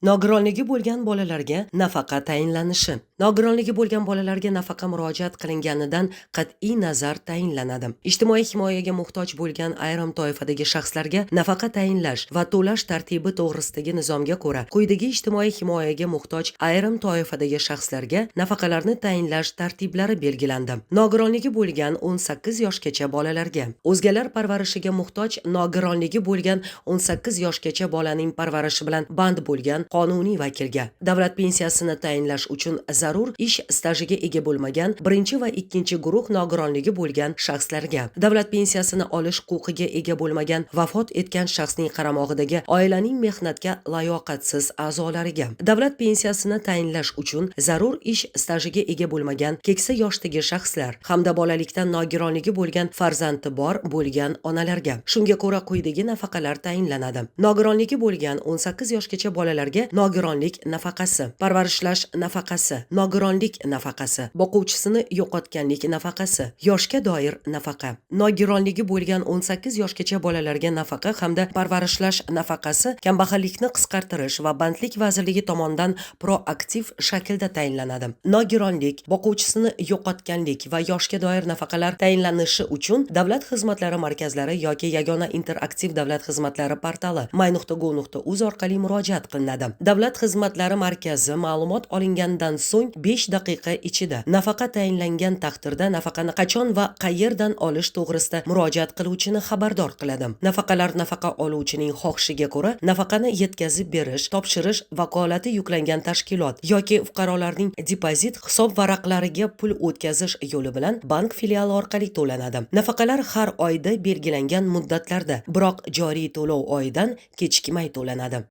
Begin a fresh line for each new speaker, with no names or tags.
Nogironligi bo'lgan bolalarga nafaqa tayinlanishi. Nogironligi bo'lgan bolalarga nafaqa murojaat qilinganidan qat'iy nazar tayinlanadi. Ijtimoiy himoyaga muhtoj bo'lgan ayrim toifadagi shaxslarga nafaqa tayinlash va to'lash tartibi to'g'risidagi nizomga ko'ra, quyidagi ijtimoiy himoyaga muhtoj ayrim toifadagi shaxslarga nafaqalarni tayinlash tartiblari belgilandi. Nogironligi bo'lgan 18 yoshgacha bolalarga, o'zgalar parvarishiga muhtoj nogironligi bo'lgan 18 yoshgacha bolaning parvarishi bilan band bo'lgan qonuniy vakilga, davlat pensiyasini tayinlash uchun zarur ish stajiga ega bo'lmagan birinchi va ikkinchi guruh nogironligi bo'lgan shaxslarga, davlat pensiyasini olish huquqiga ega bo'lmagan vafot etgan shaxsning qaramog'idagi oilaning mehnatga layoqatsiz a'zolariga, davlat pensiyasini tayinlash uchun zarur ish stajiga ega bo'lmagan keksa yoshdagi shaxslar hamda bolalikdan nogironligi bo'lgan farzandi bor bo'lgan onalarga. Shunga ko'ra quyidagi nafaqalar tayinlanadi. Nogironligi bo'lgan 18 yoshgacha bolalarga nogironlik nafaqasi, parvarishlash nafaqasi, nogironlik nafaqasi, boquvchisini yo'qotganlik nafaqasi, yoshga doir nafaqa. Nogironligi bo'lgan 18 yoshgacha bolalarga nafaqa hamda parvarishlash nafaqasi kambag'allikni qisqartirish va bandlik vazirligi tomonidan proaktiv shaklda tayinlanadi. Nogironlik, boquvchisini yo'qotganlik va yoshga doir nafaqalar tayinlanishi uchun Davlat xizmatlari markazlari yoki yagona interaktiv davlat xizmatlari portali my.go.uz orqali murojaat qilinadi. Davlat xizmatlari markazi ma'lumot olingandan so'ng 5 daqiqa ichida nafaqa tayinlangan taqdirda nafaqani qachon va qayerdan olish to'g'risida murojaat qiluvchini xabardor qiladi. Nafaqalar nafaqa oluvchining xohishiga ko'ra nafaqani yetkazib berish, topshirish vakolati yuklangan tashkilot yoki fuqarolarning depozit hisob varaqlariga pul o'tkazish yo'li bilan bank filiali orqali to'lanadi. Nafaqalar har oyda belgilangan muddatlarda, biroq joriy to'lov oyidan kechikmay to'lanadi.